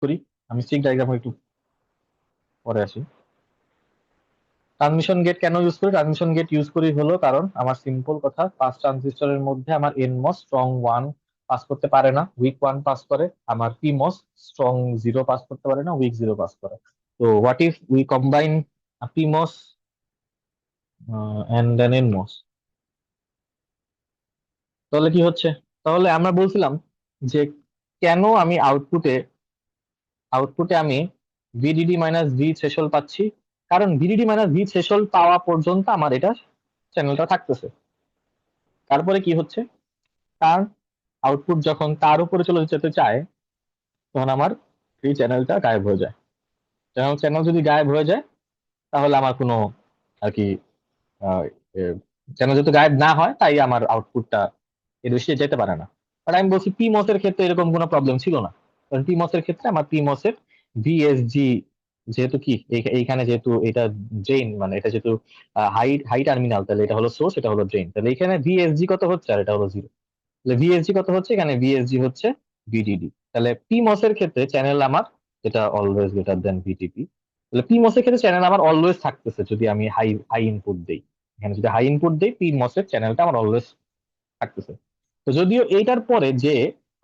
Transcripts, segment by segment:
করি। আমি stick diagram একটু পরে আসি। ট্রানজিশন গেট কেন ইউজ করি? ট্রানজিশন গেট ইউজ করি হলো কারণ আমার সিম্পল কথা, পাঁচ ট্রানজিস্টরের মধ্যে আমার এনমস স্ট্রং ওয়ান পাস করতে পারে না, উইক ওয়ান পাস করে। আমার পিমস স্ট্রং জিরো পাস করতে পারে না, উইক জিরো পাস করে। তো what if we combine PMOS and then NMOS, তাহলে কি হচ্ছে? তাহলে আমরা বলছিলাম যে কেন আমি আউটপুটে আমি ভিডিডি মাইনাস ভি থ্রেশহোল্ড পাচ্ছি। কারণ ভিডিডি মাইনাস ভি থ্রেশহোল্ড পাওয়া পর্যন্ত আমার এটা চ্যানেলটা থাকতেছে। তারপরে কি হচ্ছে, তার আউটপুট যখন তার উপরে চলে যেতে চায়, তখন আমার এই চ্যানেলটা গায়েব হয়ে যায়। চ্যানেল চ্যানেল যদি গায়েব হয়ে যায়, তাহলে আমার কোনো আর কি চ্যানেল যেহেতু গায়েব না হয়, তাই আমার আউটপুটটা এর বেশি যেতে পারে না। বাট আমি বলছি পিমস এর ক্ষেত্রে এরকম কোনো প্রবলেম ছিল না। কারণ পিমস এর ক্ষেত্রে আমার পিমস এর ভিএসজি যেহেতু কি এইখানে যেহেতু এটা ড্রেন, মানে এটা যেহেতু হাই হাই টার্মিনাল, তাহলে এটা হলো সোর্স, এটা হলো ড্রেন, তাহলে এখানে ভিএসজি কত হচ্ছে আর এটা হলো জিরো। তাহলে ভিএসজি কত হচ্ছে? এখানে ভিএসজি হচ্ছে ভিডিডি। তাহলে পিমস এর ক্ষেত্রে চ্যানেল আমার, যেটা অলওয়েজ গ্রেটার দেন ভিটিপি, তাহলে পিমস এর ক্ষেত্রে চ্যানেল আমার অলওয়েজ থাকতেছে যদি আমি হাই হাই ইনপুট দেই। এখানে যদি হাই ইনপুট দেই, পিমস এর চ্যানেলটা আমার অলওয়েজ থাকতেছে। তো যদিও এইটার পরে যে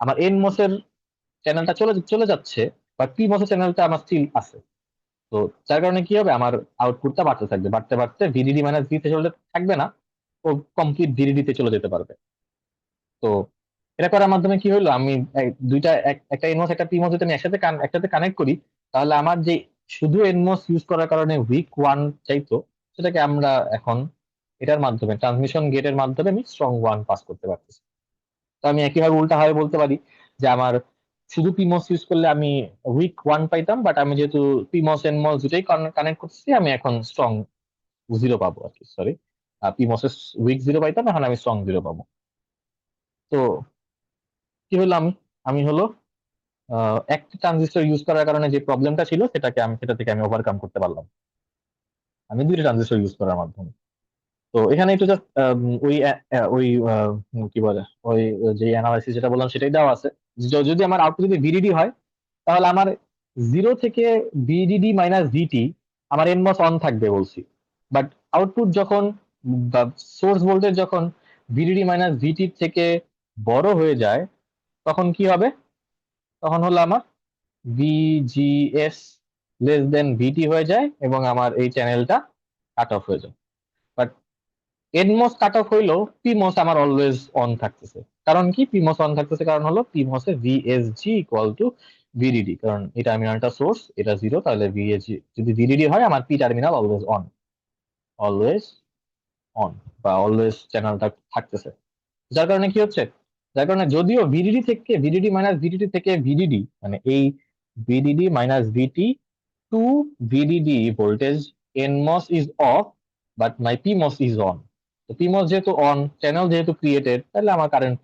আমার এনমস এর চ্যানেলটা চলে চলে যাচ্ছে, বা পিমস এর চ্যানেলটা আমার স্টিল আছে। তো যার কারণে কি হবে, আমার আউটপুটটা বাড়তে থাকবে, বাড়তে বাড়তে ভিডিডি মাইনাস ভি তে চলে থাকবে না, ও কমপ্লিট ভিডিডি তে চলে যেতে পারবে। তো এটা করার মাধ্যমে কি হলো, আমি দুইটা একটা এনমস একটা পিমস যদি আমি একসাথে কানেক্ট করি, তাহলে আমার যে শুধু এনমস ইউজ করার কারণে উইক ওয়ান চাইতো, সেটাকে আমরা এখন এটার মাধ্যমে ট্রান্সমিশন গেটের মাধ্যমে আমি স্ট্রং ওয়ান পাস করতে পারতেছি। তো আমি একইভাবে উল্টা ভাবে বলতে পারি যে আমার শুধু পিমস ইউজ করলে আমি উইক ওয়ান পাইতাম, বাট আমি যেহেতু পিমস এনমস দুটোই কানেক্ট করতেছি, আমি এখন স্ট্রং জিরো পাবো আর কি, সরি। পিমস এর উইক জিরো পাইতাম, এখন আমি স্ট্রং জিরো পাবো। তো কি হলো, আমি আমি হলো একটা ট্রানজিস্টর ইউজ করার কারণে যে প্রবলেমটা ছিল, সেটা থেকে আমি ওভারকাম করতে পারলাম আমি দুইটা ট্রানজিস্টর ইউজ করার মাধ্যমে। তো এখানে একটু জাস্ট ওই ওই কি বলে, ওই যে অ্যানালাইসিস যেটা বললাম সেটাই দেওয়া আছে। যদি আমার আউটপুট যদি ভিডিডি হয়, তাহলে আমার জিরো থেকে ভিডিডি মাইনাস ভিটি আমার এনমস অন থাকবে বলছি। বাট আউটপুট যখন, সোর্স ভোল্টেজ যখন ভিডিডি মাইনাস ভিটি থেকে বড় হয়ে যায়, তখন কি হবে? তখন হলো আমার ভিজিএস লেস দেন ভিটি হয়ে যায়, এবং আমার এই চ্যানেলটা কাট অফ হয়ে যায়। বাট এনমস কাট অফ হইলেও পিমস আমার অলওয়েজ অন থাকতেছে। কারণ কি পিমস অন থাকতেছে? কারণ হলো পিমস এর ভিএসজি ইকুয়াল টু ভিডিডি, কারণ এই টার্মিনালটা সোর্স, এটা জিরো, তাহলে ভিএসজি যদি ভিডিডি হয়, আমার P terminal always on, always on, বা অলওয়েজ চ্যানেলটা থাকতেছে। যার কারণে কি হচ্ছে, যার কারণে যদিও ভিডিডি থেকে ভিডিডি, মানে এই VDD minus VT to VDD voltage NMOS is off, but my PMOS is on. তো পিমস যেহেতু অন, চ্যানেল যেহেতু ক্রিয়েটেড, তাহলে আমার কারেন্ট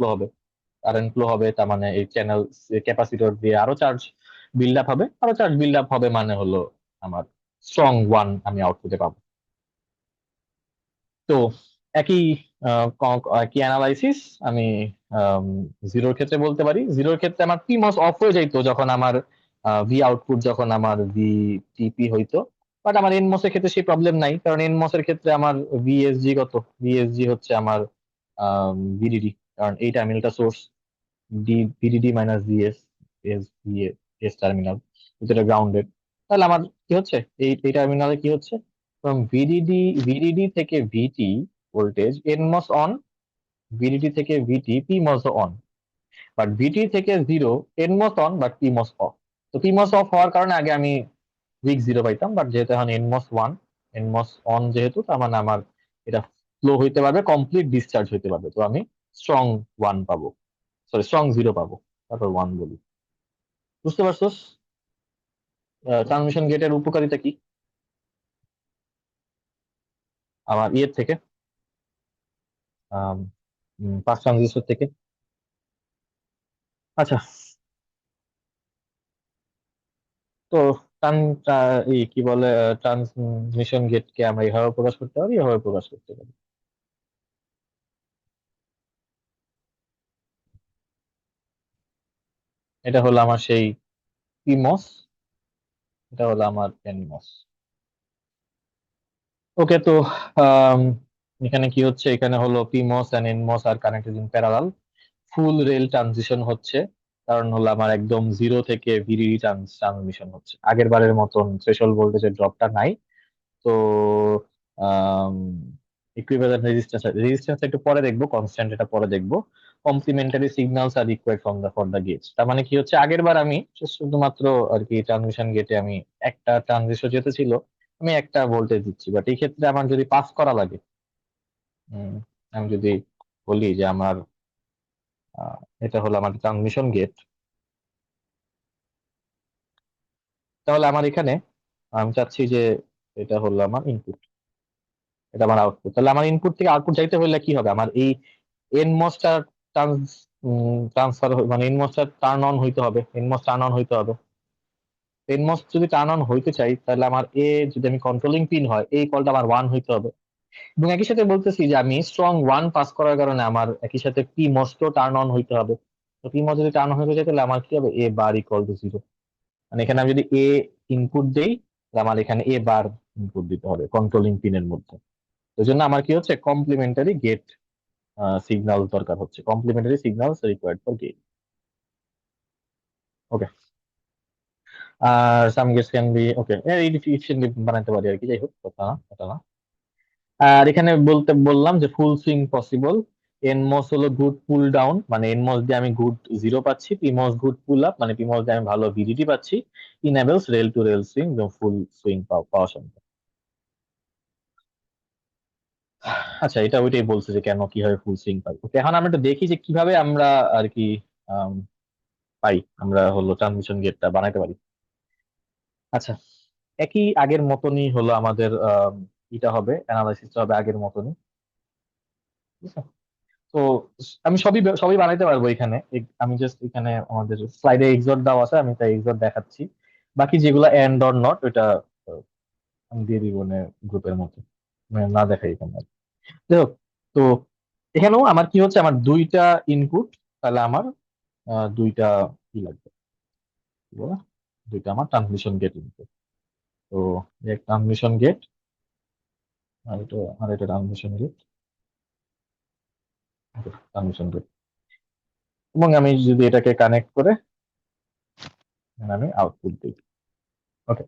ফ্লো হবে, তার মানে এই চ্যানেল ক্যাপাসিটর দিয়ে আরো চার্জ বিল্ড আপ হবে, মানে হলো আমার স্ট্রং ওয়ান আমি আউটপুটে পাবো। তো একই একই অ্যানালাইসিস আমি জিরোর ক্ষেত্রে বলতে পারি। জিরোর ক্ষেত্রে আমার পিমস অফ হয়ে যাইতো যখন আমার ভি আউটপুট, যখন আমার ভি টিপি হইতো। বাট আমার এনমস এর ক্ষেত্রে সেই প্রবলেম নাই, কারণ এনমস এর ক্ষেত্রে আমার ভিএসজি কত, ভিএসজি হচ্ছে আমার ভিডিডি, কারণ এই টার্মিনালটা source, VDD minus VS, S S terminal, এটা গ্রাউন্ডেড। তাহলে আমার কি হচ্ছে, এই টার্মিনালে কি হচ্ছে, from ভিডিডি থেকে VT voltage NMOS on, VDD থেকে VT PMOS on. But VT থেকে zero NMOS on, but PMOS off. তো পিমস অফ হওয়ার কারণে আগে আমি উইক জিরো পাইতাম, বাট যেহেতু এখন এনমস ওয়ান, এনমস অন যেহেতু, তার মানে আমার এটা ফ্লো হইতে পারবে, কমপ্লিট ডিসচার্জ হইতে পারবে। তো আমি স্ট্রং ওয়ান পাবো, সরি স্ট্রং জিরো পাবো, তারপর ওয়ান বলি। বুঝতে পারছোস ট্রানজিশন গেটের উপকারিতা কি আমার ইয়ের থেকে, পাঁচ ট্রানজিস্টর থেকে? আচ্ছা, তো ট্রান এই কি বলে, ট্রান্সমিশন গেটকে আমরা এভাবে প্রকাশ করতে পারি, এভাবে প্রকাশ করতে পারি। এটা হলো আমার সেই পিমস, এটা হলো আমার এনমস। ওকে, তো আম, এখানে কি হচ্ছে, এখানে হলো PMOS and NMOS are connected in parallel, full rail transition হচ্ছে, কারণ হলো আমার একদম জিরো থেকে ভিডিডি ট্রানজিশন হচ্ছে, আগের বারের মতন থ্রেশহোল্ড ভোল্টেজের ড্রপটা নাই। তো ইকুইভ্যালেন্ট রেজিস্ট্যান্স, রেজিস্ট্যান্স একটু পরে দেখবো, কনস্ট্যান্ট এটা পরে দেখবো। Complementary signals are required from the for the gates, তার মানে কি হচ্ছে, আগের বার আমি শুধুমাত্র আর কি ট্রানজিশন গেটে আমি একটা ট্রানজিশন যেতে ছিল, আমি একটা ভোল্টেজ দিচ্ছি, বাট এই ক্ষেত্রে আমার যদি পাস করা লাগে, উম, আমি যদি বলি যে আমার এটা হলো আমার ট্রানজিশন গেট, তাহলে আমার এখানে আমি চাচ্ছি যে এটা হলো আমার ইনপুট, এটা আমার আউটপুট, তাহলে আমার ইনপুট থেকে আউটপুট যাইতে হলে কি হবে, আমার এই এনমসটা ট্রান্সফার, মানে এনমসটা টার্ন অন হইতে হবে, এনমস টার্ন অন হইতে হবে। এনমস যদি টার্ন অন হইতে চাই, তাহলে আমার যদি আমি কন্ট্রোলিং পিন হয়, এই কলটা আমার ওয়ান হইতে হবে। এবং একই সাথে বলতেছি যে আমি স্ট্রং ওয়ান পাস করার কারণে আমার একই সাথে পি মসটাও টার্ন অন হইতে হবে। তো পি মস যদি টার্ন অন হইতে চাই, তাহলে আমার কি হবে, এ বার ইকুয়াল টু জিরো। মানে এখানে আমি যদি এ ইনপুট দেই, তাহলে আমার এখানে এ বার ইনপুট দিতে হবে কন্ট্রোলিং পিনের মধ্যে। ওই জন্য আমার কি হচ্ছে, কমপ্লিমেন্টারি গেট সিগন্যাল দরকার হচ্ছে, complementary signals required for gate. Okay, আর some gates can be, okay, এই ডিফিনিশন বানাতে পারি আর কি, যাই হোক, কথা না, কথা না। আর এখানে বলতে বললাম যে ফুল সুইং পসিবল, এনমস হলো গুড পুল ডাউন, মানে এনমস দিয়ে আমি গুড জিরো পাচ্ছি, পিমস গুড পুল আপ, মানে পিমস দিয়ে আমি ভালো ভিডিটি পাচ্ছি, enables rail to rail swing, full swing পাওয়া সম্ভব। আচ্ছা, এটা ওইটাই বলছে যে কেন কিভাবে ফুল সুইং পাই। ওকে, এখন আমরা একটু দেখি যে কিভাবে আমরা আর কি আম, পাই, আমরা হলো ট্রানজিশন গেটটা বানাইতে পারি। আচ্ছা, একই আগের মতনই হলো আমাদের এটা হবে, অ্যানালাইসিসটা হবে আগের মতনই, ঠিক আছে? তো আমি সবই সবই বানাইতে পারবো এখানে, আমি জাস্ট এখানে আমাদের স্লাইডে এক্সট দেওয়া আছে, আমি তাই এক্সট দেখাচ্ছি। বাকি যেগুলো এন্ড অর নট, ওটা আহ, আমি দিয়ে দিব গ্রুপের মধ্যে, মানে না দেখাই এখানে আর কি। যাই হোক, তো এখানেও আমার কি হচ্ছে, আমার দুইটা ইনপুট, তাহলে আমার দুইটা কি লাগবে, কি বলে? দুইটা আমার ট্রান্সমিশন গেট ইনপুট। তো ট্রান্সমিশন গেট, আর এটা ট্রান্সমিশন গেট, ট্রান্সমিশন গেট, এবং আমি যদি এটাকে কানেক্ট করে আমি আউটপুট দিই। ওকে,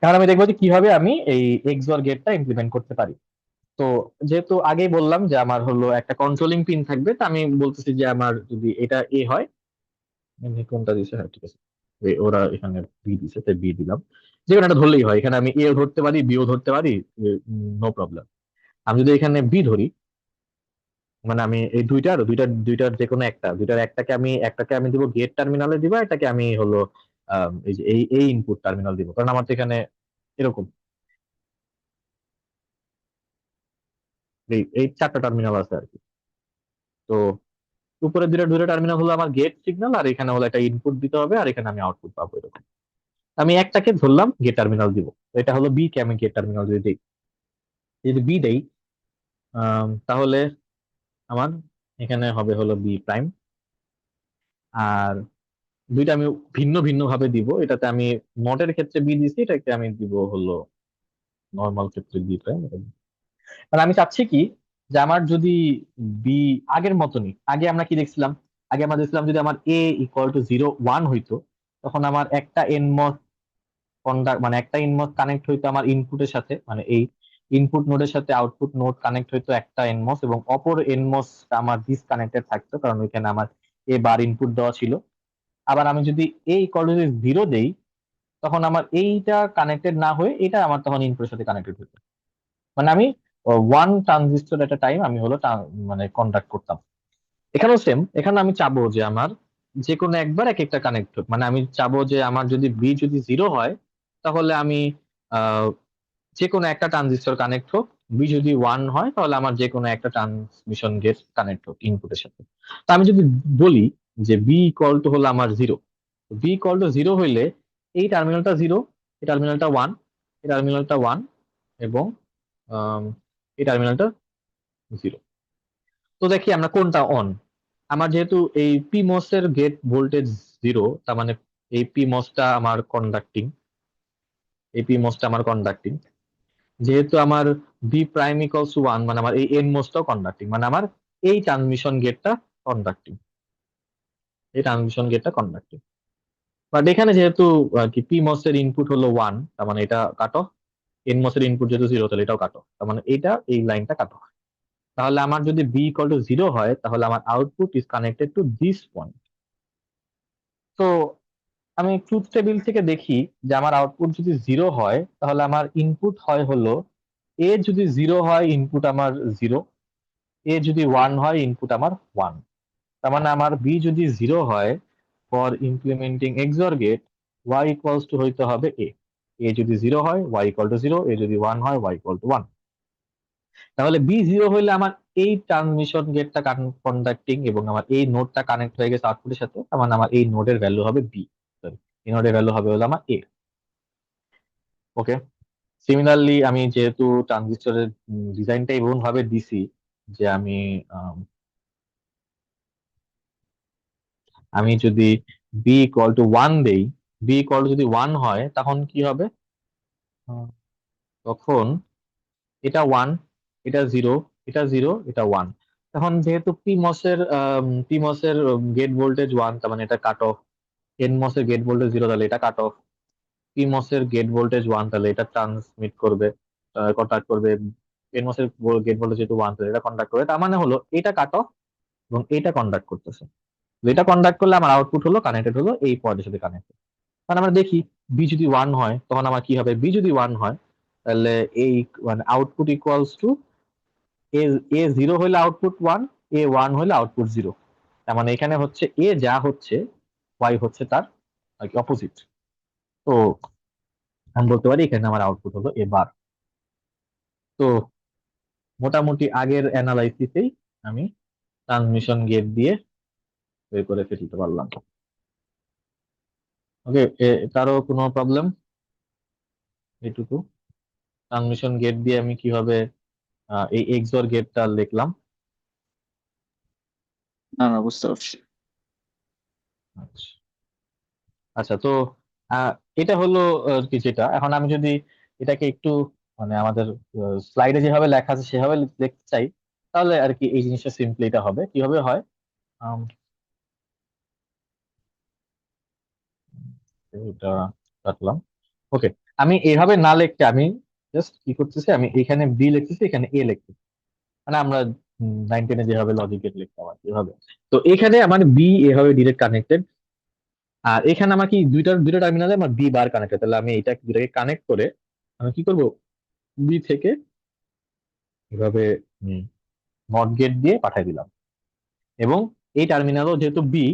এখন আমি দেখবো যে কিভাবে আমি এই এক্সঅর গেটটা ইমপ্লিমেন্ট করতে পারি। তো যেহেতু আগেই বললাম যে আমার হলো একটা কন্ট্রোলিং পিন থাকবে, তো আমি বলতেছি যে আমার যদি এটা এ হয়, আমি কোনটা দিছে, হ্যাঁ ঠিক আছে, ওরা এখানে বি দিছে, তাই বি দিলাম। যে কোনো একটা ধরলেই হয়, এখানে আমি এও ধরতে পারি, বিও ধরতে পারি, নো প্রবলেম। আমি যদি এখানে বি ধরি, মানে আমি এই দুইটার যে কোনো একটা, দুইটার একটাকে আমি দিব গেট টার্মিনালে দিব, এটাকে আমি হলো এই যে এই ইনপুট টার্মিনাল দিব, কারণ আমার তো এখানে এরকম এই চারটা টার্মিনাল আছে আর কি। তো উপরে দুটো দুটো টার্মিনাল হলো আমার গেট সিগন্যাল, আর এখানে হলো একটা ইনপুট দিতে হবে, আর এখানে আমি আউটপুট পাবো এরকম। আমি একটাকে ধরলাম গেট টার্মিনাল দিব, তো এটা হলো বি কে আমি গেট টার্মিনাল যদি দিই, যদি বি দেই, তাহলে আমার এখানে হবে হলো বি প্রাইম। আর দুইটা আমি ভিন্ন ভিন্ন ভাবে দিব, এটাতে আমি নটের ক্ষেত্রে বি দিছি, এটাকে আমি দিব হলো নর্মাল ক্ষেত্রে বি প্রাইম। মানে আমি চাচ্ছি কি, যে আমার যদি বি আগের মতনই, আগে আমরা কি দেখছিলাম, আগে আমরা দেখছিলাম যদি আমার এ ইকুয়াল টু জিরো ওয়ান হইতো, তখন আমার একটা এনমস কন্ডাক্ট, মানে একটা এনমস কানেক্ট হইতো আমার ইনপুটের সাথে, মানে এই ইনপুট নোডের সাথে আউটপুট নোড কানেক্ট হইতো একটা এনমস, এবং অপর এনমস আমার ডিসকানেক্টেড থাকতো, কারণ ওইখানে আমার এ বার ইনপুট দেওয়া ছিল। আবার আমি যদি এ ইকুয়াল টু জিরো দেই, তখন আমার এইটা কানেক্টেড না হয়ে এটা আমার তখন ইনপুটের সাথে কানেক্টেড হতো, মানে আমি ওয়ান ট্রানজিস্টর এট টাইম আমি হলো মানে কন্ডাক্ট করতাম। এখানেও সেম, এখানে আমি চাবো যে আমার যে কোনো একবার এক একটা কানেক্ট হোক, মানে আমি চাবো যে আমার যদি বি যদি জিরো হয়, তাহলে আমি আহ যে কোনো একটা ট্রানজিস্টর কানেক্ট হোক, বি যদি ওয়ান হয়, তাহলে আমার যে কোনো একটা ট্রান্সমিশন গেট কানেক্ট হোক ইনপুটের সাথে। তো আমি যদি বলি যে বি ইকুয়াল টু হলো আমার zero, B equal to zero হইলে এই টার্মিনালটা জিরো, এই টার্মিনালটা ওয়ান, এই টার্মিনালটা ওয়ান, এবং আম, এই টার্মিনালটা জিরো। তো দেখি আমরা কোনটা অন। আমার যেহেতু এই পিমোস এর গেট ভোল্টেজ জিরো, তার মানে এই পি মসটা আমার কন্ডাক্টিং, এই পি মসটা আমার কন্ডাক্টিং, যেহেতু আমার বি প্রাইম ইকুয়ালস টু 1, মানে আমার এই এন মসটাও কন্ডাক্টিং, মানে আমার এই ট্রান্সমিশন গেটটা কন্ডাক্টিং, এই ট্রান্সমিশন গেটটা কন্ডাক্টিং। বাট এখানে যেহেতু আর কি পি মস এর ইনপুট হলো 1, তার মানে এটা কাট অফ। এন মস এর ইনপুট যেহেতু 0, তাহলে এটাও কাট অফ, তার মানে এটা এই লাইনটা কাট অফ। তাহলে আমার যদি বি ইকুয়াল টু 0 হয়, তাহলে আমার output is connected to this point. তো আমি ট্রুথ টেবিল থেকে দেখি যে আমার আউটপুট যদি 0 হয়, তাহলে আমার ইনপুট হয় হলো এ যদি 0 হয় ইনপুট আমার 0, এ যদি 1 হয় ইনপুট আমার 1। তার মানে আমার বি যদি 0 হয়, for implementing XOR gate Y equals to হইতে হবে এ। এ যদি 0 হয় ওয়াই ইকুয়াল টু 0, এ যদি 1 হয় ওয়াই ইকুয়াল টু 1। তাহলে বি 0 হইলে আমার এই ট্রান্সমিশন গেটটা কন্ডাক্টিং এবং আমার এই নোডটা কানেক্ট হয়ে গেছে আউটপুটের সাথে, তার মানে আমার এই নোডের ভ্যালু হবে বি, এই নোডের ভ্যালু হবে হলো আমার এ। ওকে, সিমিলারলি আমি যেহেতু ট্রানজিস্টরের ডিজাইনটা এমন ভাবে দিছি যে আমি যদি বি ইকুয়াল টু 1 দেই, বি ইকুয়াল টু যদি 1 হয়, তখন কি হবে? তখন এটা 1, এটা 0, এটা 0, এটা 1। তখন যেহেতু পিমস এর গেট ভোল্টেজ 1, তার মানে এটা কাট অফ। এনমস এর গেট ভোল্টেজ 0, তাহলে এটা কাট অফ। পিমস এর গেট ভোল্টেজ 1, তাহলে এটা ট্রান্সমিট করবে, কন্ট্যাক্ট করবে। এনমস এর গেট ভোল্টেজ যেহেতু 1, তাহলে এটা কন্ট্যাক্ট করবে। তার মানে হলো এটা কাট অফ এবং এটা কন্ডাক্ট করতেছে। এটা কন্ডাক্ট করলে আমার আউটপুট হলো কানেক্টেড হলো এই পয়েন্টের সাথে কানেক্টেড। মানে আমরা দেখি বি যদি 1 হয়, তখন আমার কি হবে? বি যদি 1 হয়, তাহলে এই মানে আউটপুট ইকুয়ালস টু এ, এ 0 হলে আউটপুট 1, এ 1 হলে আউটপুট 0। তার মানে এখানে হচ্ছে এ যা হচ্ছে, ওয়াই হচ্ছে তার অপোজিট। তো আমি বলতে পারি এখানে আমার আউটপুট হলো এ বার। তো মোটামুটি আগের অ্যানালাইসিসেই আমি ট্রান্সমিশন গেট দিয়ে বের করে ফেলতে পারলাম। ওকে, কারো কোনো প্রবলেম? এইটুকু ট্রান্সমিশন গেট দিয়ে আমি কিভাবে এই এক্সঅর গেটটা লিখলাম। না না, বুঝতে পারছি। আচ্ছা আচ্ছা, তো আহ, এটা হলো আর কি যেটা এখন আমি যদি এটাকে একটু মানে আমাদের স্লাইডে যেভাবে লেখা আছে সেভাবে লিখতে চাই, তাহলে আর কি এই জিনিসটা সিম্পলি এটা হবে কিভাবে হয়। আম, এটা রাখলাম। ওকে, আমি এইভাবে না লিখতে আমি জাস্ট কি করতেছি, আমি এখানে বি লিখতেছি, এখানে এ লিখতেছি, মানে আমরা 9-10 যেভাবে লজিক গেট লিখতাম আর কি এভাবে। তো এখানে আমার বি এভাবে ডিরেক্ট কানেক্টেড, আর এখানে আমার কি দুইটা দুইটা টার্মিনালে আমার বি বার কানেক্টেড, তাহলে আমি এটা দুটাকে কানেক্ট করে আমি কি করব? বি থেকে এভাবে নট গেট দিয়ে পাঠিয়ে দিলাম, এবং এই টার্মিনালও যেহেতু বি,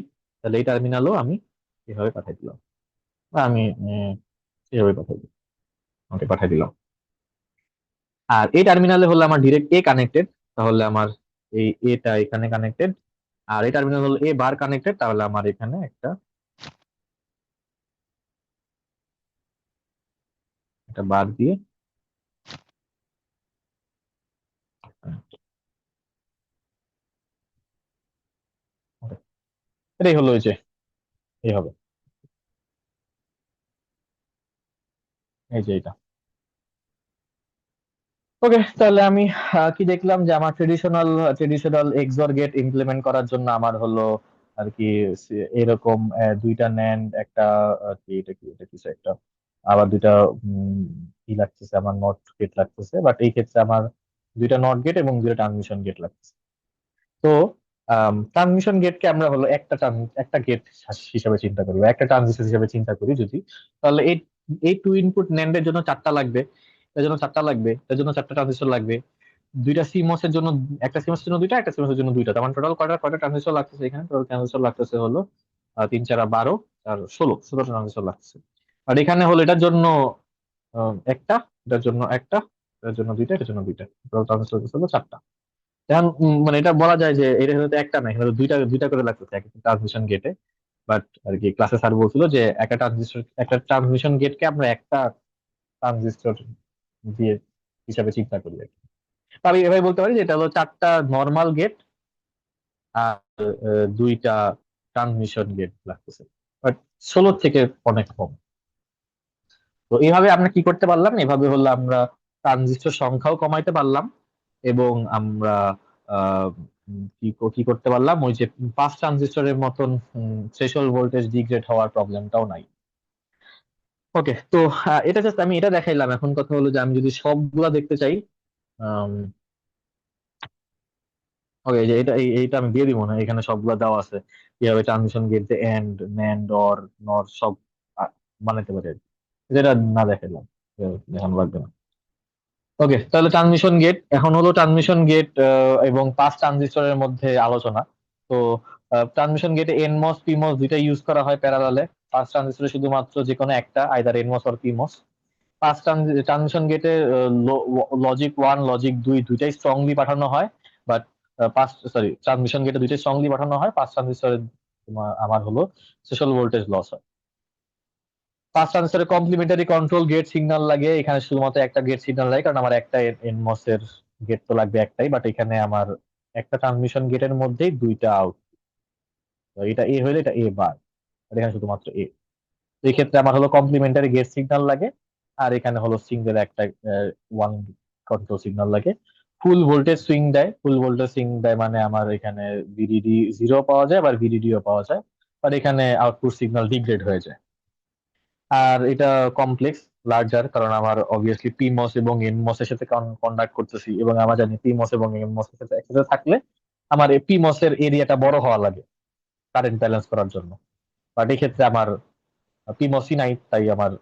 তাহলে এই টার্মিনালও আমি এভাবে পাঠিয়ে দিলাম, বা আমি এভাবে পাঠিয়ে দিলাম, ওকে পাঠিয়ে দিলাম। আর এই টার্মিনালে হলো আমার ডিরেক্ট এ কানেক্টেড, তাহলে আমার এই এটা এখানে কানেক্টেড। আর এই টার্মিনাল হলো এ বার কানেক্টেড, তাহলে আমার এখানে একটা বার দিয়ে okay, এটাই হলো, ওই যে এই হবে, এই যে এটা। ওকে, তাহলে আমি কি দেখলাম যে আমার ট্রেডিশনাল এক্সঅর গেট ইমপ্লিমেন্ট করার জন্য আমার হলো আর কি এরকম দুইটা ন্যান্ড, একটা আর কি এটা কিছু একটা, আবার দুইটা উম, কি লাগতেছে আমার নট গেট লাগতেছে, বাট এই ক্ষেত্রে আমার দুইটা নট গেট এবং দুইটা ট্রান্সমিশন গেট লাগতেছে। তো ট্রান্সমিশন গেটকে আমরা হলো একটা গেট হিসাবে চিন্তা করি, বা একটা ট্রানজিস্টর হিসাবে চিন্তা করি যদি, তাহলে এই এই টু ইনপুট ন্যান্ডের জন্য চারটা লাগবে, এর জন্য চারটা লাগবে, এর জন্য চারটা ট্রানজিস্টর লাগবে। দুইটা সিমোস এর জন্য, একটা সিমোস এর জন্য দুইটা, একটা সিমোস এর জন্য দুইটা, তার মানে টোটাল কয়টা কয়টা ট্রানজিস্টর লাগতেছে? এখানে টোটাল ট্রানজিস্টর লাগতেছে হলো 3 4 12 আর 16 ট্রানজিস্টর লাগতেছে। আর এখানে হলো এটার জন্য একটা, এটার জন্য একটা, এটার জন্য দুইটা, এটার জন্য দুইটা, টোটাল ট্রানজিস্টর হলো চারটা। এখন মানে এটা বলা যায় যে এটা হয়তো একটা না, এখানে দুইটা দুইটা করে লাগতেছে একটা ট্রান্সমিশন গেটে। বাট আর কি ক্লাসে স্যার বলছিল যে একটা ট্রান্সমিশন গেটকে আমরা একটা ট্রানজিস্টর দিয়ে হিসাবে চিন্তা করি আর কি। তো আমি এভাবে বলতে পারি যে এটা হলো চারটা নর্মাল গেট আর দুইটা ট্রান্সমিশন গেট লাগতেছে। বাট 16 থেকে অনেক কম। তো এইভাবে আমরা কি করতে পারলাম, এভাবে হলো আমরা ট্রানজিস্টর সংখ্যাও কমাইতে পারলাম, এবং আমরা আহ কি করতে পারলাম, ওই যে পাঁচ ট্রানজিস্টরের মতন থ্রেশহোল্ড ভোল্টেজ ডিগ্রেড হওয়ার প্রবলেমটাও নাই। ওকে, তো এটা জাস্ট আমি এটা দেখাইলাম। এখন কথা হলো যে আমি যদি সবগুলা দেখতে চাই, ওকে, যে এইটা আমি দিয়ে দিব না, এখানে সবগুলা দেওয়া আছে কিভাবে ট্রানজিশন গেট যে এন্ড ন্যান্ড অর নর সব আহ, বানাইতে পারে আর কি। যেটা না দেখাইলাম, দেখানো লাগবে না। ওকে, তাহলে ট্রানজিশন গেট এখন হলো ট্রানজিশন গেট এবং পাঁচ ট্রানজিস্টরের মধ্যে আলোচনা। তো ট্রানজিশন গেটে এনমস পিমস দুইটা ইউজ করা হয় প্যারালালে। পাঁচ ট্রানজিস্টরে শুধুমাত্র যে কোনো একটা, আইদার এনমস অর পিমস। পাঁচ ট্রানজিশন গেটে লজিক ওয়ান লজিক দুই দুইটাই স্ট্রংলি পাঠানো হয়, বাট পাঁচ সরি ট্রানজিশন গেটে দুইটাই স্ট্রংলি পাঠানো হয়, পাঁচ ট্রানজিস্টরে আমার হলো স্পেশাল ভোল্টেজ লস হয়। পাঁচ ট্রানজিস্টরে কমপ্লিমেন্টারি কন্ট্রোল গেট সিগন্যাল লাগে, এখানে শুধুমাত্র একটা গেট সিগন্যাল লাগে, কারণ আমার একটা এনমস এর গেট তো লাগবে একটাই, বাট এখানে আমার একটা ট্রান্সমিশন গেটের মধ্যেই দুইটা আউট। এটা এ হইলে এটা এ বার, আর এখানে শুধুমাত্র এ। এই ক্ষেত্রে আমার হলো কমপ্লিমেন্টারি গেট সিগন্যাল লাগে, আর এখানে হলো সিঙ্গেল একটা ওয়ান কন্ট্রোল সিগন্যাল লাগে। ফুল ভোল্টেজ সুইং দেয়, ফুল ভোল্টেজ সুইং দেয় মানে আমার এখানে ভিডিডি জিরো পাওয়া যায়, আবার ভিডিডিও পাওয়া যায়, বাট এখানে আউটপুট সিগন্যাল ডিগ্রেড হয়ে যায়। আর এটা কমপ্লেক্স লার্জার, কারণ আমার অবভিয়াসলি পিমস এবং এনমস এর সাথে কন্ডাক্ট করতেছি, এবং আমরা জানি পিমস এবং এনমস এর সাথে একসাথে থাকলে আমার এই পিমস এর এরিয়াটা বড় হওয়া লাগে কারেন্ট ব্যালেন্স করার জন্য। বাট এই ক্ষেত্রে আমার পিমসই নাই, তাই আমার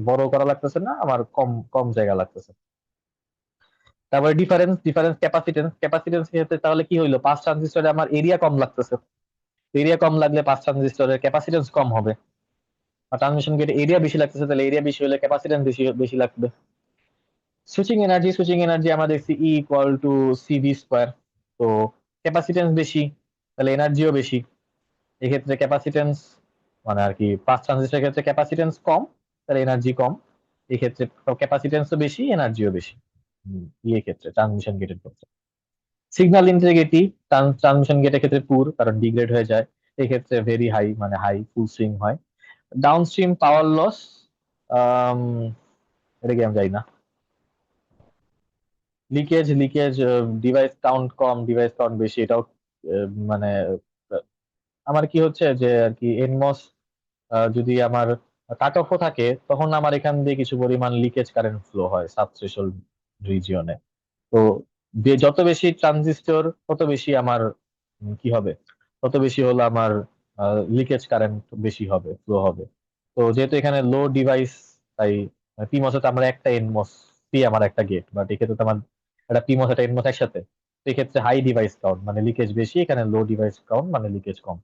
বড় করা লাগতেছে না, আমার কম কম জায়গা লাগতেছে। তারপরে ডিফারেন্স ডিফারেন্স ক্যাপাসিটেন্স ক্যাপাসিটেন্স ক্ষেত্রে তাহলে কি হইলো, পাঁচ ট্রানজিস্টরে আমার এরিয়া কম লাগতেছে। এরিয়া কম লাগলে পাঁচ ট্রানজিস্টরের ক্যাপাসিটেন্স কম হবে। আর ট্রানজিশন গেটে এরিয়া বেশি লাগতেছে, তাহলে এরিয়া বেশি হলে ক্যাপাসিটেন্স বেশি বেশি লাগবে। সুইচিং এনার্জি আমরা দেখছি E equal to CV square. তো ক্যাপাসিটেন্স বেশি, তাহলে এনার্জিও বেশি। এক্ষেত্রে ক্যাপাসিটেন্স মানে আর কি পাঁচ ট্রানজিস্টরের ক্ষেত্রে ক্যাপাসিটেন্স কম, তাহলে এনার্জি কম। এক্ষেত্রে ক্যাপাসিটেন্সও বেশি, এনার্জিও বেশি। ইয়ে ক্ষেত্রে ট্রানজিশন গেটের ক্ষেত্রে সিগন্যাল ইন্টিগ্রিটি ট্রানজিশন গেটের ক্ষেত্রে পুর, কারণ ডিগ্রেড হয়ে যায়। এক্ষেত্রে ভেরি হাই, মানে হাই ফুল সুইং হয়। ডাউনস্ট্রিম পাওয়ার লস, এটা কি আমি জানি না। লিকেজ ডিভাইস কাউন্ট কম, ডিভাইস কাউন্ট বেশি, এটাও মানে আমার কি হচ্ছে যে আর কি এনমস যদি আমার কাট অফও থাকে, তখন আমার এখান দিয়ে কিছু পরিমাণ লিকেজ কারেন্ট ফ্লো হয় সাব থ্রেশহোল্ড রিজিয়নে। তো যত বেশি ট্রানজিস্টর তত বেশি আমার কি হবে, তত বেশি হলো আমার লিকেজ কারেন্ট বেশি হবে, ফ্লো হবে। তো যেহেতু এখানে লো ডিভাইস, তাই পিমস তো আমার একটা এনমস, পি আমার একটা গেট, বাট এক্ষেত্রে তো আমার একটা পিমস একটা এনমস একসাথে। তো এক্ষেত্রে হাই ডিভাইস কাউন্ট মানে লিকেজ বেশি, এখানে লো ডিভাইস কাউন্ট মানে লিকেজ কম।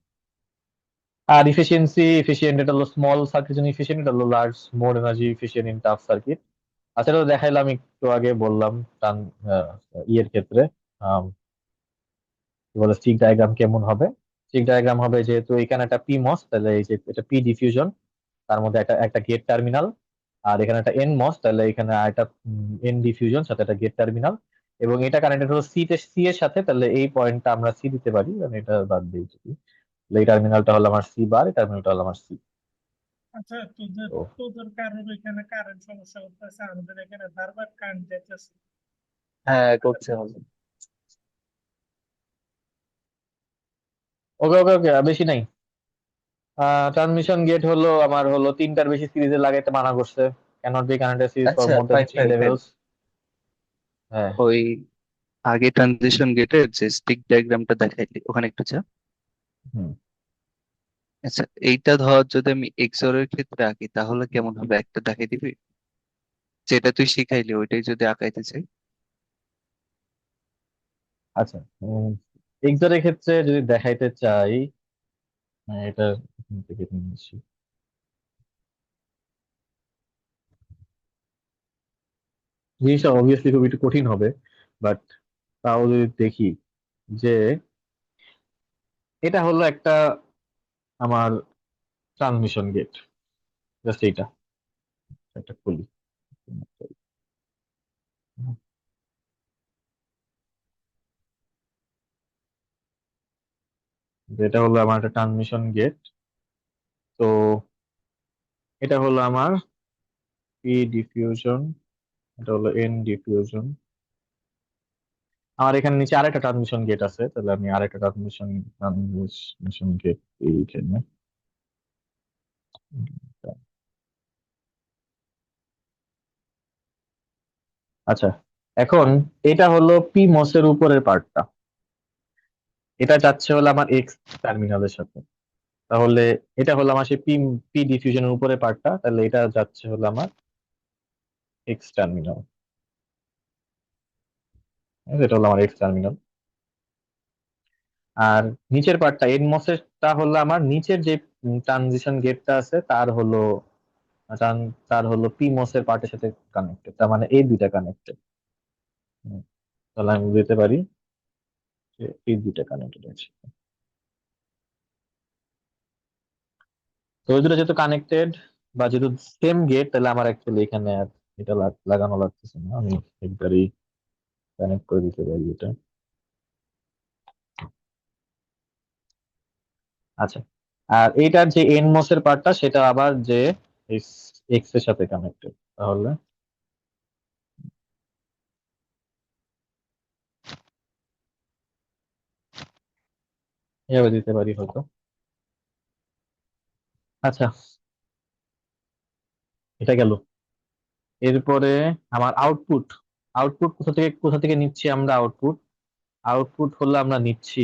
আর এফিসিয়েন্ট এটা হলো স্মল সার্কিট জন্য এফিসিয়েন্ট, এটা হলো large more energy efficient in tough circuit. আচ্ছা, এটা তো দেখাইলাম একটু আগে, বললাম টান ইয়ের ক্ষেত্রে কি বলে স্টিক ডায়াগ্রাম কেমন হবে। স্টিক ডায়াগ্রাম হবে যেহেতু এখানে একটা পিমস, তাহলে এই যে এটা পি ডিফিউশন, তার মধ্যে একটা একটা গেট টার্মিনাল। আর এখানে একটা এন মস, তাহলে এখানে একটা এন ডিফিউশন সাথে একটা গেট টার্মিনাল। এবং এটা কানেক্টেড হলো সি এর সাথে, তাহলে এই পয়েন্টটা আমরা সি দিতে পারি, মানে এটা বাদ দিয়েছি। তাহলে এই টার্মিনালটা হলো আমার সি বার, এই টার্মিনালটা হলো আমার সি। আচ্ছা, তোদের তো তোদের কারোর এখানে কারেন্ট সমস্যা করতেছে, আমাদের এখানে বারবার কারেন্ট যাইতেছে। হ্যাঁ, করছে হবে। ওকে ওকে ওকে, বেশি নাই। ট্রান্সমিশন গেট হলো আমার হলো তিনটার বেশি সিরিজে লাগাইতে মানা করছে। Cannot be connected series for আচ্ছা, more than fine three fine fine. Levels. হ্যাঁ। ওই আগে ট্রানজিশন গেটের যে স্টিক ডায়াগ্রামটা দেখাইলি ওখানে একটু যা। হুম। আচ্ছা, এইটা ধর যদি আমি এক্সওর এর ক্ষেত্রে আঁকি তাহলে কেমন হবে একটা দেখাই দিবি? যেটা তুই শিখাইলি ওইটাই যদি আঁকাইতে চাই। আচ্ছা, এক্সরের ক্ষেত্রে যদি দেখাইতে চাই, এটা এখান থেকে নিচ্ছি। জিনিসটা অবভিয়াসলি খুব একটু কঠিন হবে, বাট তাও যদি দেখি যে এটা হলো একটা আমার ট্রান্সমিশন গেট, জাস্ট এইটা একটা খুলি। এটা হলো আমার একটা ট্রান্সমিশন গেট, তো এটা হলো আমার পি ডিফিউশন, এটা হলো এন ডিফিউশন। আমার এখানে নিচে আরেকটা ট্রান্সমিশন গেট আছে, তাহলে আমি আরেকটা ট্রান্সমিশন গেট এইখানে। আচ্ছা, এখন এটা হলো পি মসের উপরের পার্টটা, এটা যাচ্ছে হলো আমার এক্স টার্মিনালের সাথে। তাহলে এটা হলো আমার সেই পি পি ডিফিউশনের উপরের পার্টটা, তাহলে এটা যাচ্ছে হলো আমার এক্স টার্মিনাল। এটা হলো আমার এক্স টার্মিনাল। আর নিচের পার্টটা এনমসেরটা হলো আমার নিচের যে ট্রানজিশন গেটটা আছে তার হলো পি মসের পার্টের সাথে কানেক্টেড, তার মানে এই দুইটা কানেক্টেড। তাহলে আমি বুঝতে পারি যে এই দুইটা কানেক্টেড আছে। তো ওই দুটো যেহেতু কানেক্টেড বা যেহেতু সেম গেট, তাহলে আমার অ্যাকচুয়ালি এখানে আর এটা লাগানো লাগতেছে না, আমি একবারই কানেক্ট করে দিতে পারি এটা। আচ্ছা, আর এইটার যে এনমস এর পার্টটা সেটা আবার যে এক্স এর সাথে কানেক্টেড, তাহলে এভাবে দিতে পারি হয়তো। আচ্ছা, এটা গেল। এরপরে আমার আউটপুট, আউটপুট কোথা থেকে নিচ্ছি আমরা? আউটপুট আউটপুট হলো আমরা নিচ্ছি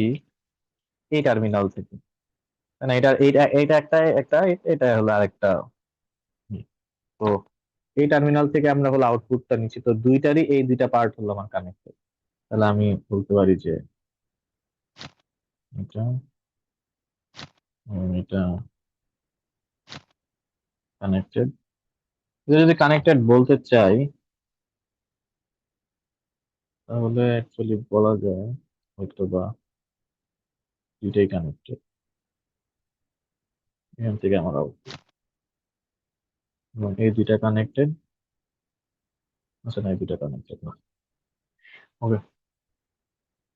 এই টার্মিনাল থেকে, না এটা এইটা এইটা একটা একটা এটা হলো আরেকটা। তো এই টার্মিনাল থেকে আমরা হলো আউটপুটটা নিচ্ছি, তো দুইটারই এই দুইটা পার্ট হলো আমার কানেক্টেড। তাহলে আমি বলতে পারি যে এটা এটা কানেক্টেড। যদি কানেক্টেড বলতে চাই তাহলে অ্যাকচুয়ালি বলা যায় হয়তো বা দুইটাই কানেক্টেড, এখান থেকে আমার আউটপুট এবং এই দুইটা কানেক্টেড। আচ্ছা না, এই দুইটা কানেক্টেড না। ওকে,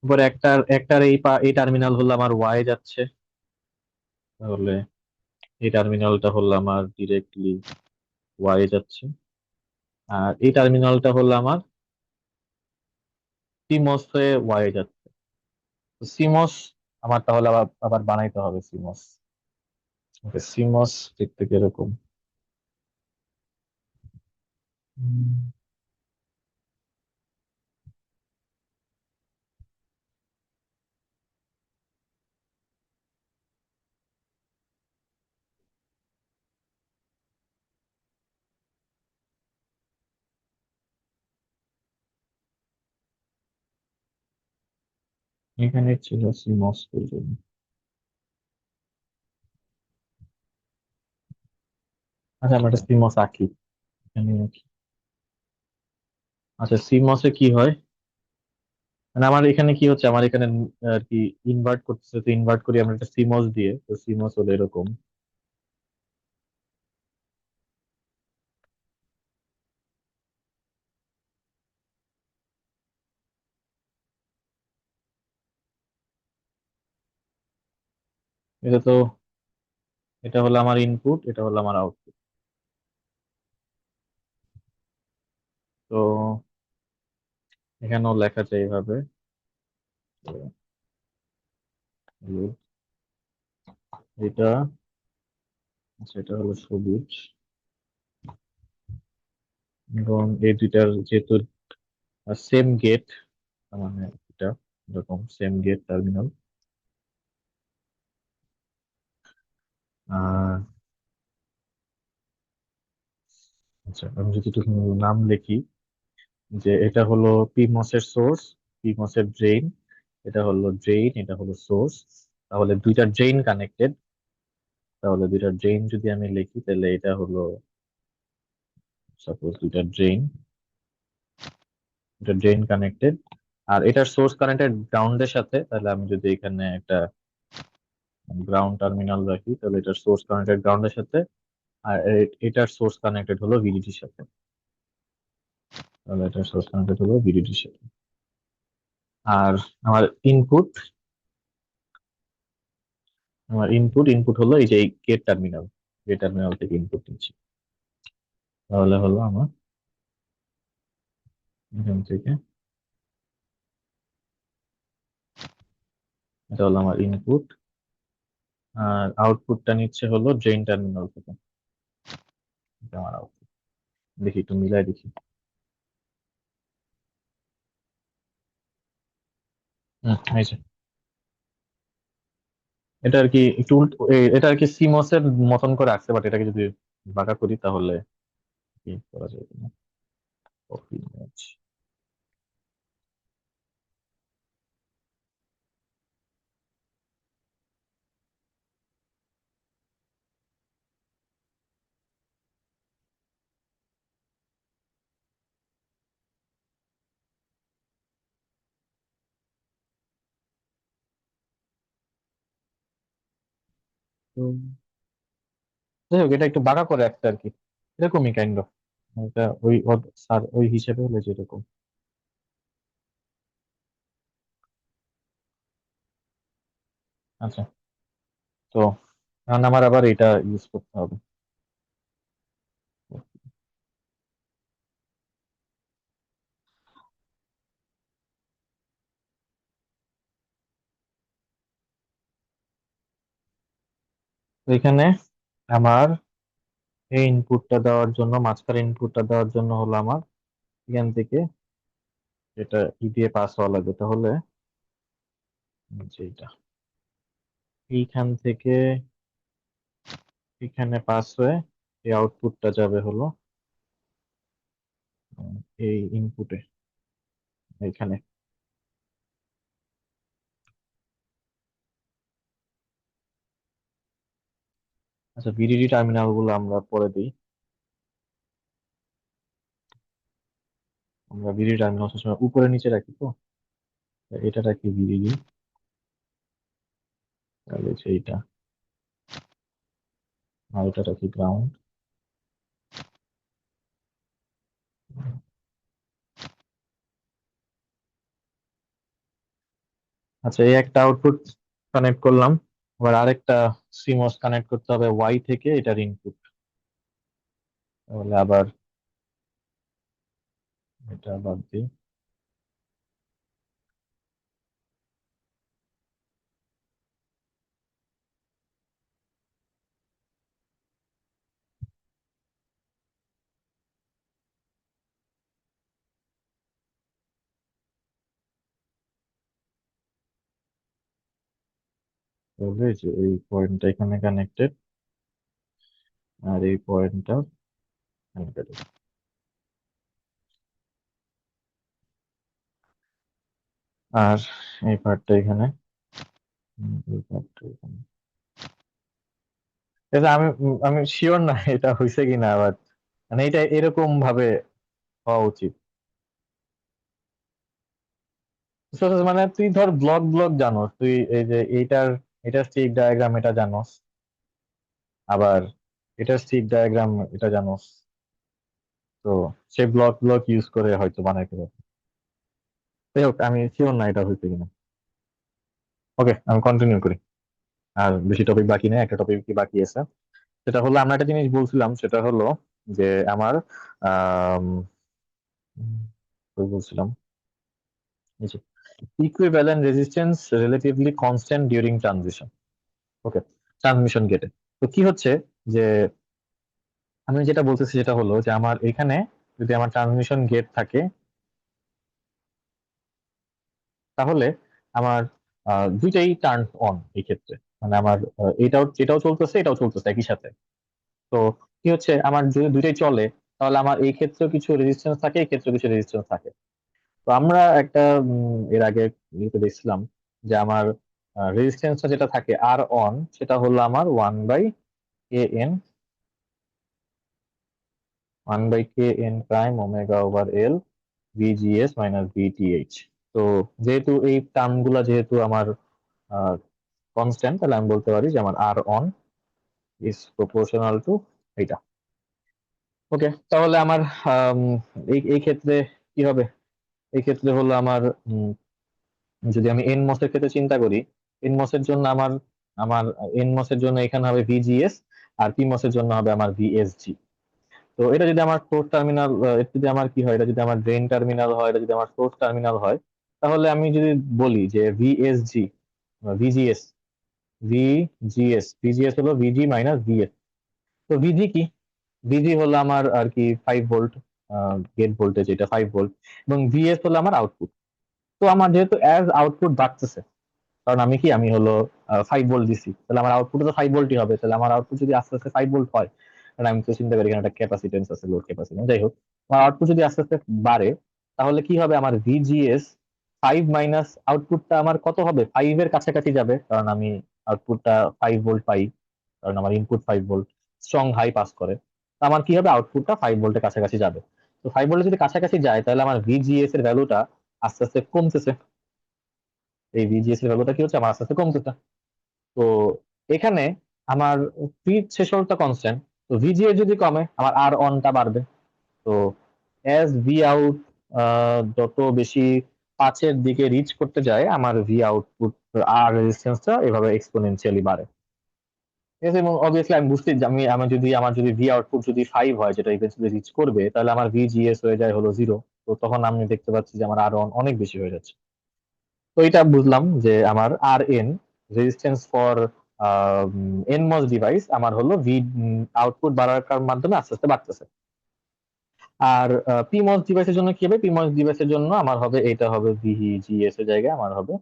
এবার একটার এই টার্মিনাল হলো আমার ওয়াই যাচ্ছে, তাহলে এই টার্মিনালটা হলো আমার ডিরেক্টলি ওয়াই যাচ্ছে। আর এই টার্মিনালটা হলো আমার সিমস হয়ে ওয়াই যাচ্ছে। তো সিমস আমার তাহলে আবার আবার বানাইতে হবে সিমস। ওকে, সিমস দেখতে কিরকম? উম, এখানে ছিল সিমস পর্যন্ত। আচ্ছা, আমরা একটা সিমস আঁকি এখানে আঁকি। আচ্ছা, সিমসে কি হয়, মানে আমার এখানে কি হচ্ছে, আমার এখানে আর কি ইনভার্ট করতেছে, তো ইনভার্ট করি আমরা একটা সিমস দিয়ে, তো সিমস হলো এরকম। এটা তো এটা হলো আমার ইনপুট, এটা হলো আমার আউটপুট। তো এখানেও লেখা যায় এইভাবে। তো এটা, আচ্ছা, এটা হলো সবুজ, এবং এই দুইটার যেহেতু সেম গেট, মানে এটা এরকম সেম গেট টার্মিনাল। আর আচ্ছা, আমি যদি একটু নাম লিখি যে এটা হলো পিমস এর সোর্স, পিমস এর ড্রেইন, এটা হলো ড্রেইন, এটা হলো সোর্স। তাহলে দুইটা ড্রেইন কানেক্টেড, তাহলে দুইটা ড্রেইন যদি আমি লিখি তাহলে এটা হলো সাপোজ দুইটা ড্রেইন কানেক্টেড। আর এটার সোর্স কানেক্টেড গ্রাউন্ডের সাথে, তাহলে আমি যদি এখানে একটা গ্রাউন্ড টার্মিনাল রাখি তাহলে এটার সোর্স কানেক্টেড গ্রাউন্ডের সাথে, আর এটার সোর্স কানেক্টেড হলো ভিডিডির সাথে, তাহলে এটার সোর্স কানেক্টেড হলো ভিডিডির সাথে। আর আমার ইনপুট ইনপুট হলো এই যে গেট টার্মিনাল, গেট টার্মিনাল থেকে ইনপুট নিচ্ছি, তাহলে হলো আমার এখান থেকে এটা হলো আমার ইনপুট, আর আউটপুটটা নিচ্ছে হলো ড্রেন টার্মিনাল থেকে। এটা আমার আউটপুট, দেখি একটু মিলাই দেখি। এই যে এটা আর কি একটু এটা আর কি সিমস এর মতন করে আসছে, বাট এটাকে যদি বাঁকা করি তাহলে কি করা যায় কিনা। Copy image। তো যাই হোক, এটা একটু বাঁকা করে আসছে আর কি, এরকমই কাইন্ড অফ। এটা ওই স্যার ওই হিসেবে হলে যেরকম। আচ্ছা, তো এখন আমার আবার এটা ইউজ করতে হবে। তো এখানে আমার এই ইনপুটটা দেওয়ার জন্য, মাঝখানে ইনপুটটা দেওয়ার জন্য হলো আমার এখান থেকে এটা ই দিয়ে পাস হওয়া লাগবে, তাহলে যেটা এইখান থেকে এখানে পাস হয়ে এই আউটপুটটা যাবে হলো এই ইনপুটে এখানে। আচ্ছা, ভিডিডি টার্মিনাল গুলো আমরা পরে দিই। আমরা ভিডিডি টার্মিনাল সবসময় উপরে নিচে রাখি, তো এটা রাখি ভিডিডি, তাহলে এইটা, আর এটা রাখি গ্রাউন্ড। আচ্ছা, এই একটা আউটপুট কানেক্ট করলাম, আবার আরেকটা সিমস কানেক্ট করতে হবে ওয়াই থেকে এটার ইনপুট, তাহলে আবার এটা বাদ দিই। তাহলে এই যে এই পয়েন্টটা এখানে কানেক্টেড, আর এই পয়েন্টটা কানেক্টেড, আর এই পার্টটা এখানে, এই পার্টটা এখানে। এটা আমি শিওর না এটা হয়েছে কিনা, বাট মানে এটা এরকম ভাবে হওয়া উচিত। So, মানে তুই ধর ব্লক ব্লক জানোস, তুই এই যে এটার স্টিক ডায়াগ্রাম এটা জানোস, আবার এটার স্টিক ডায়াগ্রাম এটা জানোস, তো সে ব্লক ব্লক ইউজ করে হয়তো বানাইতে পারে। যাই হোক, আমি শিওর না এটা হয়েছে কিনা। ওকে, আমি কন্টিনিউ করি, আর বেশি টপিক বাকি নেই, একটা টপিক কি বাকি আছে। সেটা হলো আমরা একটা জিনিস বলছিলাম, সেটা হলো যে আমার আহ বলছিলাম equivalent resistance relatively constant during transition. Okay, transition গেটে তো কি হচ্ছে যে আমি যেটা বলতেছি সেটা হলো যে আমার এখানে যদি আমার ট্রানজিশন গেট থাকে, তাহলে আমার দুইটাই টার্ন অন এই ক্ষেত্রে, মানে আমার এটাও চলতেছে এটাও চলতেছে একই সাথে। তো কি হচ্ছে, আমার যদি দুইটাই চলে, তাহলে আমার এই ক্ষেত্রেও কিছু রেজিস্ট্যান্স থাকে, এই ক্ষেত্রেও কিছু রেজিস্ট্যান্স থাকে। তো আমরা একটা এর আগে ইয়েতে দেখছিলাম যে আমার রেজিস্ট্যান্সটা যেটা থাকে আর অন, সেটা হলো আমার N 1/kn prime omega over L VGS minus VTH. তো যেহেতু এই টার্ম গুলা যেহেতু আমার কনস্ট্যান্ট, তাহলে আমি বলতে পারি যে আমার আর অন ইজ প্রপোর্শনাল টু এইটা। ওকে, তাহলে আমার আম, এই ক্ষেত্রে কি হবে, এই ক্ষেত্রে হলো আমার যদি আমি এন মসের ক্ষেত্রে চিন্তা করি, এন মসের জন্য আমার আমার এন মসের জন্য এখানে হবে ভিজিএস আর পিমস এর জন্য হবে আমার ভিএসজি। তো এটা যদি আমার সোর্স টার্মিনাল, এটা যদি আমার কি হয়, এটা যদি আমার ড্রেন টার্মিনাল হয়, এটা যদি আমার সোর্স টার্মিনাল হয়, তাহলে আমি যদি বলি যে ভিএসজি, ভিজিএস, ভিজিএস হলো ভিজি মাইনাস ভিএস। তো ভিজি কি? ভিজি হলো আমার আর কি 5 ভোল্ট গেট ভোল্টেজ, এটা 5 ভোল্ট, এবং ভিএস হলো আমার আউটপুট। তো আমার যেহেতু অ্যাজ আউটপুট বাড়তেছে, কারণ আমি হলো 5 ভোল্ট দিছি, তাহলে আমার আউটপুট তো 5 ভোল্টই হবে। তাহলে আমার আউটপুট যদি আস্তে আস্তে 5 ভোল্ট হয়, কারণ আমি তো চিন্তা করি এখানে একটা ক্যাপাসিটেন্স আছে, লোড ক্যাপাসিটেন্স, যাই হোক, আমার আউটপুট যদি আস্তে আস্তে বাড়ে, তাহলে কি হবে, আমার ভিজিএস 5 মাইনাস আউটপুটটা আমার কত হবে, 5 এর কাছাকাছি যাবে, কারণ আমি আউটপুটটা 5 ভোল্ট পাই, কারণ আমার input 5 volt strong high pass করে। তো আমার কি হবে, আউটপুটটা 5 ভোল্টের কাছাকাছি যাবে। তো 5 ভোল্টের যদি কাছাকাছি যায়, তাহলে আমার ভিজিএস এর ভ্যালুটা আস্তে আস্তে কমতেছে। এই ভিজিএস এর ভ্যালুটা কি হচ্ছে, আমার আস্তে আস্তে কমতেছে। তো এখানে আমার ভি থ্রেশহোল্ডটা কনস্ট্যান্ট, তো ভিজিএস যদি কমে, আমার আর অনটা বাড়বে। তো অ্যাজ ভি আউট যত বেশি 5-এর দিকে রিচ করতে যায়, আমার ভি আউটপুট আর রেজিস্ট্যান্সটা এভাবে এক্সপোনেনশিয়ালি বাড়ে। ঠিক আছে, এবং অবভিয়াসলি আমি বুঝতে আমার যদি ভি আউটপুট যদি 5 হয়, যেটা ইভেন্টুয়ালি রিচ করবে, তাহলে আমার ভিজিএস হয়ে যায় হলো 0। তো তখন আমি দেখতে পাচ্ছি যে আমার আর অন অনেক বেশি হয়ে যাচ্ছে। তো এটা বুঝলাম যে আমার R N, resistance for NMOS device, আমার হলো ভি আউটপুট বাড়ার মাধ্যমে আস্তে আস্তে বাড়তেছে। আর পিমস ডিভাইসের জন্য কি হবে, পিমস ডিভাইসের জন্য আমার হবে, এটা হবে ভিজিএস এর জায়গায় আমার হবে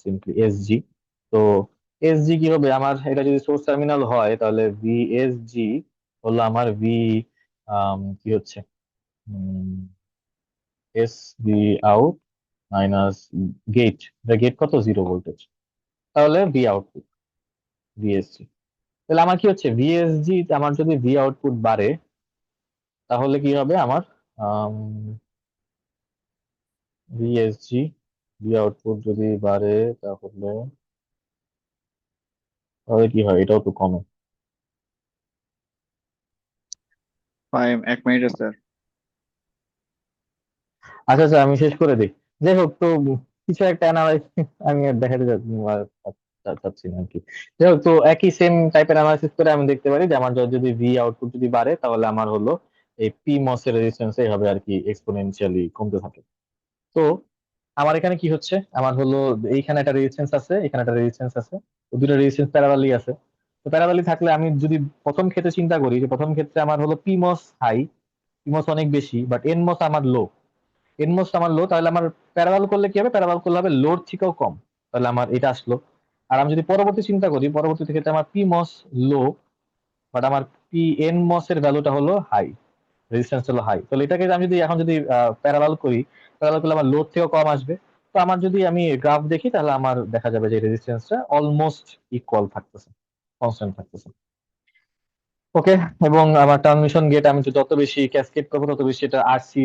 সিম্পলি এসজি। তো এসজি কি হবে, আমার এটা যদি সোর্স টার্মিনাল হয়, তাহলে ভিএসজি হলো আমার কি হচ্ছে, S V out minus gate, gate কত, 0 ভোল্টেজ, তাহলে ভি আউটপুট ভিএসজি। তাহলে আমার কি হচ্ছে, ভিএসজি আমার যদি ভি আউটপুট বাড়ে, তাহলে কি হবে আমার ভিএসজি, ভি আউটপুট যদি বাড়ে, তাহলে তাহলে কি হয়, এটাও তো কমে। এক মিনিট স্যার। আচ্ছা আচ্ছা, আমি শেষ করে দিই। যাই হোক, তো কিছু একটা অ্যানালাইসিস আমি আর দেখাতে চাচ্ছি না আর কি। যাই হোক, তো একই সেম টাইপের অ্যানালাইসিস করে আমি দেখতে পারি যে আমার যদি ভি আউটপুট যদি বাড়ে, তাহলে আমার হলো এই পি মস এর রেজিস্ট্যান্স হবে আর কি এক্সপোনেনশিয়ালি কমতে থাকে। তো আমার এখানে কি হচ্ছে, আমার হলো এইখানে একটা রেজিস্ট্যান্স আছে, এখানে একটা রেজিস্ট্যান্স আছে, তো দুটো রেজিস্ট্যান্স প্যারালালি আছে। তো প্যারালালি থাকলে আমি যদি প্রথম ক্ষেত্রে চিন্তা করি, যে প্রথম ক্ষেত্রে আমার হলো পিমস হাই, পিমস অনেক বেশি, বাট এনমস আমার লো, এনমস আমার লো, তাহলে আমার প্যারালাল করলে কি হবে, প্যারালাল করলে হবে লোড থেকেও কম, তাহলে আমার এটা আসলো। আর আমি যদি পরবর্তী চিন্তা করি, পরবর্তী ক্ষেত্রে আমার পিমস লো, বাট আমার পি এনমস এর ভ্যালুটা হলো হাই, রেজিস্ট্যান্স হলো হাই, তাহলে এটাকে আমি যদি এখন যদি প্যারালাল করি, প্যারালাল করলে আমার লোড থেকেও কম আসবে। তো আমার যদি আমি গ্রাফ দেখি, তাহলে আমার দেখা যাবে যে রেজিস্ট্যান্সটা অলমোস্ট ইকুয়াল থাকতেছে, কনস্ট্যান্ট থাকতেছে। ওকে, এবং আমার ট্রানজিশন গেট আমি যত বেশি ক্যাসকেড করবো, তত বেশি এটা আরসি